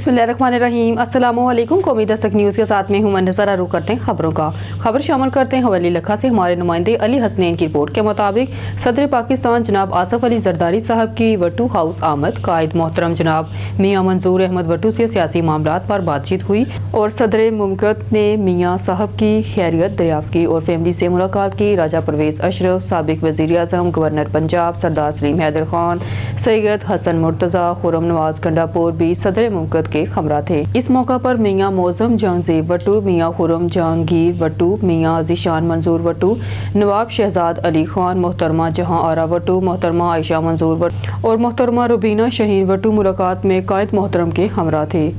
बिस्मिल्लाहिर्रहमानिर्रहीम। अस्सलामुअलैकुम। कौमी दस्तक न्यूज़ के साथ में हूं मंजरा। रुख करते हैं खबरों का। खबर शामिल करते हैं हवेली लखा से हमारे नुमाइंदे अली हसनैन की रिपोर्ट के मुताबिक सदर पाकिस्तान जनाब आसफ अली जरदारी साहब की वटू हाउस आमद। कायद मोहतरम जनाब मियाँ मंजूर अहमद वटू से सियासी मामलात पर बातचीत हुई और सदर मुमलकत ने मियाँ साहब की खैरियत दरियाफ्त की और फैमिली से मुलाकात की। राजा परवेज अशरफ, साबिक वज़ीर आज़म, गवर्नर पंजाब सरदार सलीम हैदर खान, सैयद हसन मुर्तज़ा, खुर्रम नवाज गंडापुर भी सदर मुमलकत के हमरा थे। इस मौका पर मियाँ मौज़म जहांगीर वटू, मियाँ खुर्रम जहांगीर वटू, मियाँ ज़ीशान मंजूर वटू, नवाब शहजाद अली खान, मोहतरमा जहां आरा वटू, मोहतरमा आयशा मंजूर वटू और मोहतरमा रुबीना शहीन वटू मुलाकात में कायद मोहतरम के हमरा थे।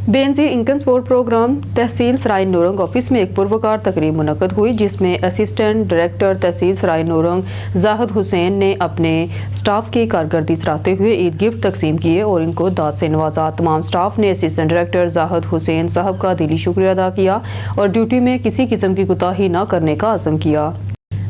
बेनज़ीर इनकम सपोर्ट प्रोग्राम तहसील सराय नूरंग ऑफिस में एक पुरवकार तकरीब मुनक्कद हुई, जिसमें असिस्टेंट डायरेक्टर तहसील सराय नूरंग जाहिद हुसैन ने अपने स्टाफ की कारकर्दगी सराहते हुए ईद गिफ्ट तकसीम किए और इनको दाद से नवाजा। तमाम स्टाफ ने असिस्टेंट डायरेक्टर जाहिद हुसैन साहब का दिली शुक्रिया अदा किया और ड्यूटी में किसी किस्म की कोताही न करने का अज़म किया।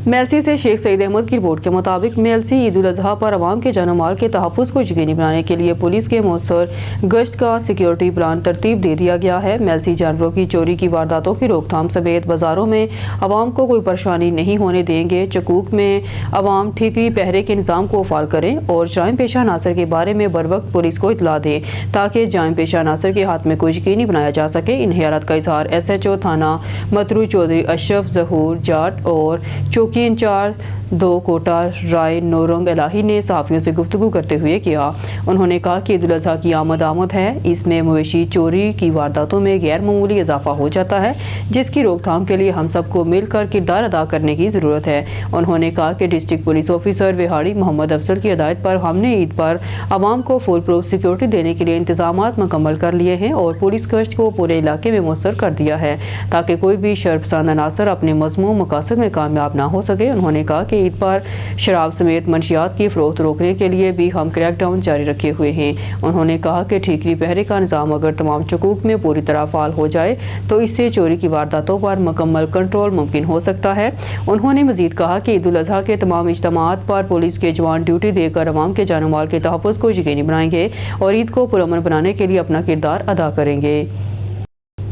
मेलसी से शेख सईद अहमद की रिपोर्ट के मुताबिक मेलसी ईद उल अजहा पर अवाम के जान माल के तहफ़्फ़ुज़ को यकीनी बनाने के लिए पुलिस के मौसर गश्त का सिक्योरिटी प्लान तरतीब दे दिया गया है। मेलसी जानवरों की चोरी की वारदातों की रोकथाम समेत बाज़ारों में अवाम को कोई परेशानी नहीं होने देंगे। चकूक में अवाम ठीकरी पहरे के निज़ाम को फ़ाल करें और जायम पेशा नासर के बारे में बर वक्त पुलिस को इतला दें ताकि जायम पेशा नासर के हाथ में कोई यकीनी बनाया जा सके। इन हयालात का इजहार SHO थाना मतरू चौधरी अशरफ ज़हूर जाट और चौकी इंचार्ज 2 कोटा राय नूरंग इलाही ने सहाफ़ियों से गुफ्तगू करते हुए किया। उन्होंने कहा कि ईद उल अज़हा की आमद है, इसमें मवेशी चोरी की वारदातों में गैर मामूली इजाफा हो जाता है, जिसकी रोकथाम के लिए हम सबको मिलकर किरदार अदा करने की ज़रूरत है। उन्होंने कहा कि district police officer Vehari Muhammad Afzal की हिदायत पर हमने ईद पर आवाम को फुल प्रूफ सिक्योरिटी देने के लिए इंतजामात मुकम्मल कर लिए हैं और पुलिस गश्त को पूरे इलाके में मुयस्सर कर दिया है ताकि कोई भी शर्पसंद अनासर अपने मज़मूम मकासद में कामयाब ना हो सके। उन्होंने कहा कि ईद पर शराब समेत मंशियात की फरोख्त रोकने के लिए भी हम क्रैकडाउन जारी रखे हुए हैं। उन्होंने कहा कि ठीकरी पहरे का निज़ाम अगर तमाम चकूक में पूरी तरह फाल हो जाए तो इससे चोरी की वारदातों पर मुकम्मल कंट्रोल मुमकिन हो सकता है। उन्होंने मजीद कहा कि ईद उल अज़हा के तमाम इज्तिमात पर पुलिस के जवान ड्यूटी देकर अवाम के जान माल के तहफ़्फ़ुज़ को यकीनी बनाएंगे और ईद को पुरअमन बनाने के लिए अपना किरदार अदा करेंगे।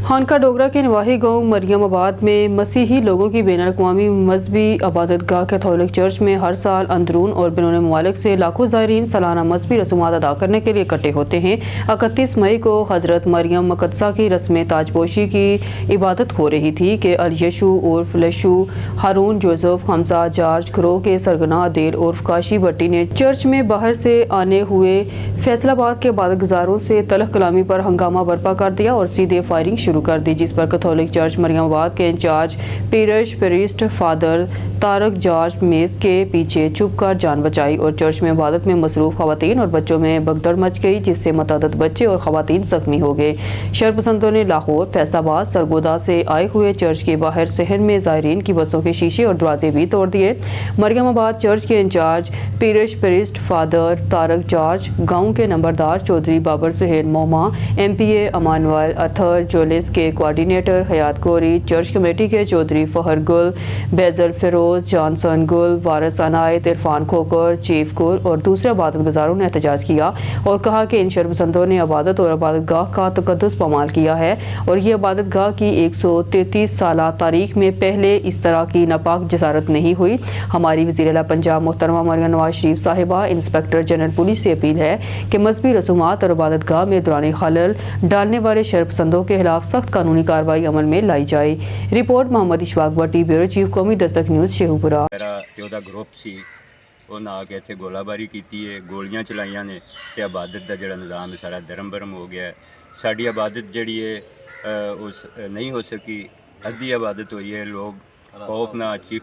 खानका डोगरा के नवाही गांव मरियमाबाद में मसीही लोगों की बैनुल अक़वामी मजहबी इबादतगाह कैथोलिक चर्च में हर साल अंदरून और बैरून मुमालिक से लाखों ज़ायरीन सालाना मजहबी रसूमात अदा करने के लिए इकट्ठे होते हैं। 31 मई को हज़रत मरियम मुक़द्दसा की रस्म ताजपोशी की इबादत हो रही थी कि अल-यशू उर्फ लशू, हारून जोसेफ, हमजा जॉर्ज ग्रोह के सरगना अदेल उर्फ काशी भट्टी ने चर्च में बाहर से आने हुए फैसलाबाद के इबादत गुजारों से तलख कलामी पर हंगामा बर्पा कर दिया और सीधे फायरिंग शुरू कर दी, जिस पर कैथोलिक चर्च मरियमाबाद के in charge priest father Tariq George mess के पीछे छुप कर जान बचाई और चर्च में इबादत में मसरूफ खवातीन और बच्चों में भगदड़ मच गई, जिससे मतअद्दद बच्चे और खवातीन जख्मी हो गए। शरपसंदों ने लाहौर, फैसलाबाद, सरगोदा से आए हुए चर्च के बाहर सहन में ज़ायरीन की बसों के शीशे और दरवाजे भी तोड़ दिए। मरियमाबाद चर्च के in charge priest father Tariq George, गाँव के नंबरदार चौधरी बाबर सुहेल मोमा, MPA अमानुअल अथर, जोलिस के कोऑर्डिनेटर हयात गोरी, चर्च कमेटी के चौधरी फहर गुल, बेजल फिरोज, जॉनसन गुल, वारिस अनायत, इरफान खोकर, चीफ गुल और दूसरे इबादत गुजारों ने एहतजाज किया और कहा कि इन शर्पसंदों ने इबादत और इबादतगाह का तकद्दुस पामाल किया है और ये इबादतगाह की 133 साला तारीख में पहले इस तरह की नापाक जसारत नहीं हुई। हमारी वज़ीर आला पंजाब मोहतरमा मरियम नवाज शरीफ साहिबा इंस्पेक्टर जनरल पुलिस से अपील है कि मजहबी रसूमात और इबादतगाह में दौरान खलल डालने वाले शर्पसंदों के खिलाफ सख्त कानूनी कार्रवाई अमल में लाई जाए। रिपोर्ट मोहम्मद इशफाक भट्टी, ब्यूरो चीफ, कौमी दस्तक न्यूज़, शेखुपुरा। ਉਹਦਾ ਗਰੁੱਪ ਸੀ ਉਹਨਾਂ ਆ ਕੇ ਇੱਥੇ ਗੋਲਾਬਾਰੀ ਕੀਤੀ ਹੈ, ਗੋਲੀਆਂ ਚਲਾਈਆਂ ਨੇ ਤੇ ਇਬਾਦਤ ਦਾ ਜਿਹੜਾ ਨਿਜ਼ਾਮ ਹੈ ਸਾਰਾ ਦਰਮ-ਬਰਮ ਹੋ ਗਿਆ ਹੈ। ਸਾਡੀ ਇਬਾਦਤ ਜਿਹੜੀ ਹੈ ਉਸ ਨਹੀਂ ਹੋ ਸਕੀ, ਅੱਧੀ ਇਬਾਦਤ ਹੋਈ ਹੈ। ਲੋਕ ਖੌਫ ਨਾਲ ਚੀਖ।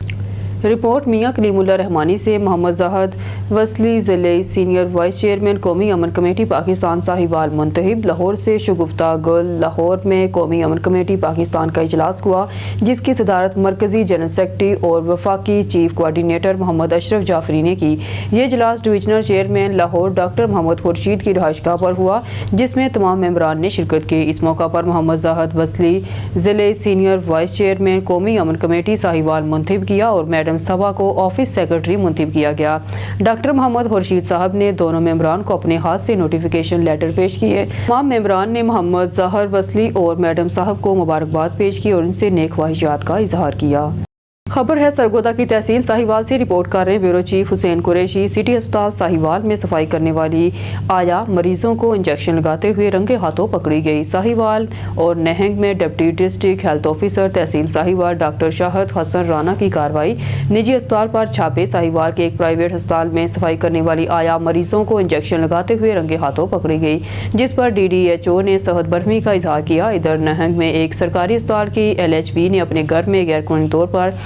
रिपोर्ट मियाँ कलीमुल्लाह रहमानी से मोहम्मद जाहिद वसली ज़िले सीनियर वाइस चेयरमैन कौमी अमन कमेटी पाकिस्तान साहिवाल मुंतहिब। लाहौर से शगुफ्ता गुल। लाहौर में कौमी अमन कमेटी पाकिस्तान का इजलास हुआ, जिसकी सदारत मरकज़ी जनरल सेक्रेटरी और वफाकी चीफ कोऑर्डिनेटर मोहम्मद अशरफ जाफरी ने की। ये इजलास divisional chairman Lahore doctor Muhammad Khurshid की रिहाइशगाह पर हुआ, जिसमें तमाम मेंबरान ने शिरकत की। इस मौका पर मोहम्मद जाहिद वसली ज़िले सीनियर वाइस चेयरमैन कौमी अमन कमेटी साहिवाल मुंतहिब किया और मैडम सभा को ऑफिस सेक्रेटरी मुंतब किया गया। डॉक्टर डॉक्टर मोहम्मद खुर्शीद साहब ने दोनों मेंबरान को अपने हाथ से नोटिफिकेशन लेटर पेश किए। तमाम मेंबरान ने मोहम्मद जहर वसली और मैडम साहब को मुबारकबाद पेश की और उनसे नेक ख्वाहिशात का इजहार किया। खबर है सरगोदा की तहसील साहिवाल से। रिपोर्ट कर रहे bureau chief Hussain Qureshi. City अस्पताल साहिवाल में सफाई करने वाली आया मरीजों को इंजेक्शन लगाते हुए रंगे हाथों पकड़ी गई। साहिवाल और नहंग में डिप्टी डिस्ट्रिक्ट हेल्थ ऑफिसर तहसील साहिवाल डॉक्टर शाहद हसन राना की कार्रवाई। निजी अस्पताल पर छापे। साहिवाल के एक प्राइवेट अस्पताल में सफाई करने वाली आया मरीजों को इंजेक्शन लगाते हुए रंगे हाथों पकड़ी गई, जिस पर DDHO ने सहद बरहमी का इजहार किया। इधर नहंग में एक सरकारी अस्पताल की LHB ने अपने घर में गैर कानूनी तौर पर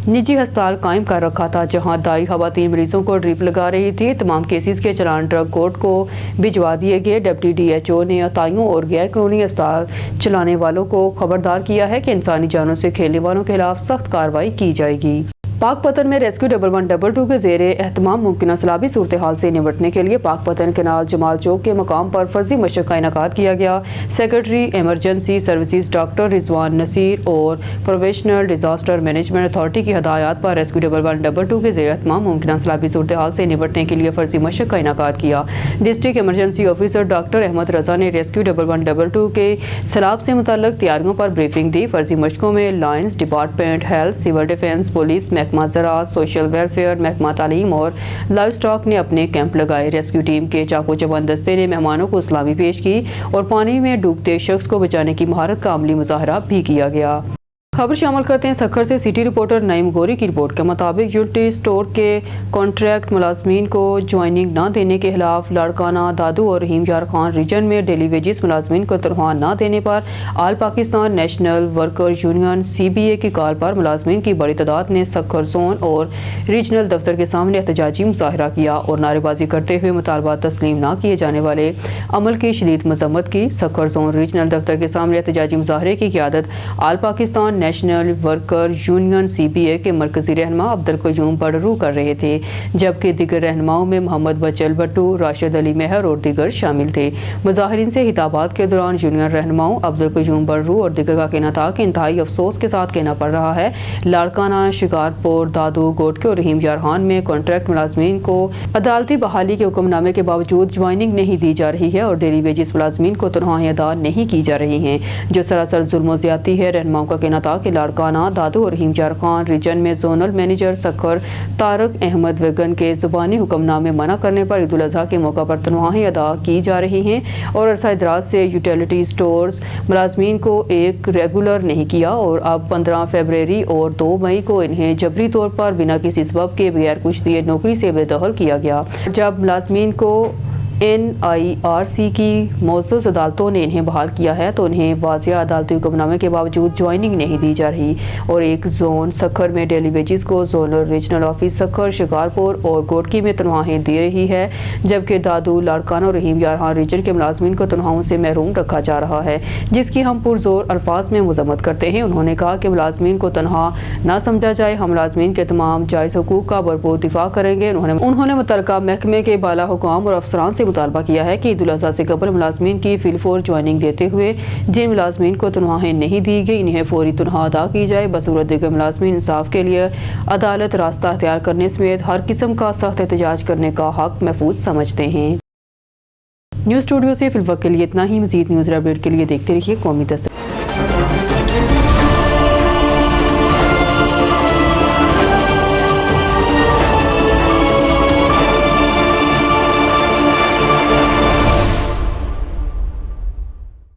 निजी अस्पताल कायम कर रखा था, जहां दाई खवातीन मरीजों को ड्रिप लगा रही थी। तमाम केसेस के चलान ड्रग कोर्ट को भिजवा दिए गए। डिप्टी DHO ने अताइयों और गैर कानूनी अस्पताल चलाने वालों को खबरदार किया है कि इंसानी जानों से खेलने वालों के खिलाफ सख्त कार्रवाई की जाएगी। पाकपतन में रेस्क्यू 1112 के ज़ेरे एहतमाम मुमकिन सैलाबी सूरत हाल से निपटने के लिए पाकपतन केनाल जमाल चौक के मकाम पर फर्जी मशक का इनेकाद किया गया। Secretary emergency services doctor Rizwan Naseer और प्रोफेशनल डिजास्टर मैनेजमेंट अथॉरिटी की हदायत पर रेस्क्यू 1112 के ज़ेरे एहतमाम मुमकिन सैलाबी सूरत हाल से निपटने के लिए फर्जी मशक का इनेकाद किया। District emergency officer doctor Ahmad Raza ने रेस्क्यू 1112 के सैलाब से मुतल्लिक तैयारियों पर ब्रीफिंग दी। फर्जी मशकों में lines department, health, civil defence, police, महकमा ज़राअत, सोशल वेलफेयर, महकमा तालीम और लाइव स्टॉक ने अपने कैंप लगाए। रेस्क्यू टीम के चाको चबंद दस्ते ने मेहमानों को सलामी पेश की और पानी में डूबते शख्स को बचाने की महारत का अमली मुजाहरा भी किया गया। खबर शामिल करते हैं सखर से। सिटी रिपोर्टर नईम गोरी की रिपोर्ट के मुताबिक यूटिलिटी स्टोर के कॉन्ट्रैक्ट मुलाजमीन को ज्वाइनिंग न देने के खिलाफ लाड़काना, दादू और रहीम यार खान रीजन में डेली वेजेस मुलाजमीन को तनख्वाह न देने पर all Pakistan national worker union CBA की कॉल पर मुलाजमीन की बड़ी तादाद ने सखर जोन और रीजनल दफ्तर के सामने एहतजाजी मुजाहरा किया और नारेबाजी करते हुए मुतालबा तस्लीम न किए जाने वाले अमल की शदीद मजम्मत की। सखर जोन रीजनल दफ्तर के सामने एहतजाजी मुजाहरे की क़यादत all Pakistan national worker union CBA के मरकजी रहनुमा अब्दुल कयूम बड़रू कर रहे थे, जबकि दीगर रहनुमाओं में मोहम्मद बचल भट्टू, राशिद अली मेहर और दीगर शामिल थे। मुजाहिरीन से हिताबात के दौरान यूनियन रहनुमाओं अब्दुल कयूम बड़रू और दीगर का कहना था कि इंतहाई अफसोस के साथ कहना पड़ रहा है लाड़काना, शिकारपुर, दादू, गोटके और रहीम यार खान में कॉन्ट्रैक्ट मुलाजमीन को अदालती बहाली के हुक्मनामे के बावजूद ज्वाइनिंग नहीं दी जा रही है और डेली वेजेस मुलाजमीन को तनख्वाहें अदा नहीं की जा रही हैं, जो सरासर जुल्म व ज़्यादती है। रहनुमाओं का कहना था कि लाड़काना, दादू और रहीम यार खान रीजन में जोनल मैनेजर सखर तारक अहमद वेगन के जुबानी हुक्मनामे मना करने पर ईद उल अज़हा के मौका पर तनख्वाहें अदा की जा रही हैं और अरसा दराज से यूटिलिटी स्टोर्स मुलाजमीन को एक रेगुलर नहीं किया और अब 15 फरवरी और 2 मई को इन्हें जबरी तौर पर बिना किसी सबब के बगैर कुछ दिए नौकरी से बेदखल किया गया। जब मुलाजमीन को NIRC की मौजूद अदालतों ने इन्हें बहाल किया है तो उन्हें वाज़िया अदालती हुक्मनामे के बावजूद ज्वाइनिंग नहीं दी जा रही और एक जोन सखर में डेली वेजेस को zonal regional office Sukkur, Shikarpur और गोटकी में तनख्वाहें दे रही है, जबकि दादू, लाड़काना और रहीम यार खान रीजन के मुलाजमीन को तनख्वाहों से महरूम रखा जा रहा है, जिसकी हम पुरजोर अल्फाज में मजम्मत करते हैं। उन्होंने कहा कि मुलाजमीन को तनख्वाह न समझा जाए, हम मुलाजमीन के तमाम जायज़ हुकूक का भरपूर दिफा करेंगे। उन्होंने मुतल्लिका महकमे के बाला हुकाम और अफसरान से मुतालबा किया है कि ईद उल अज़हा से कबल मुलाजमीन की फिलफोर ज्वाइनिंग देते हुए जिन मुलाजमीन को तनख्वाहें नहीं दी गई इन्हें फौरी तनख्वाह अदा की जाए। बसूरत दीगर मुलाजमीन इंसाफ के लिए अदालत रास्ता अख्तियार करने समेत हर किस्म का सख्त एहतजाज करने का हक महफूज समझते हैं। न्यूज़ स्टूडियो से फिलवक्त के लिए इतना ही। मज़ीद न्यूज़ अपडेट के लिए देखते रहिए कौमी दस्तक।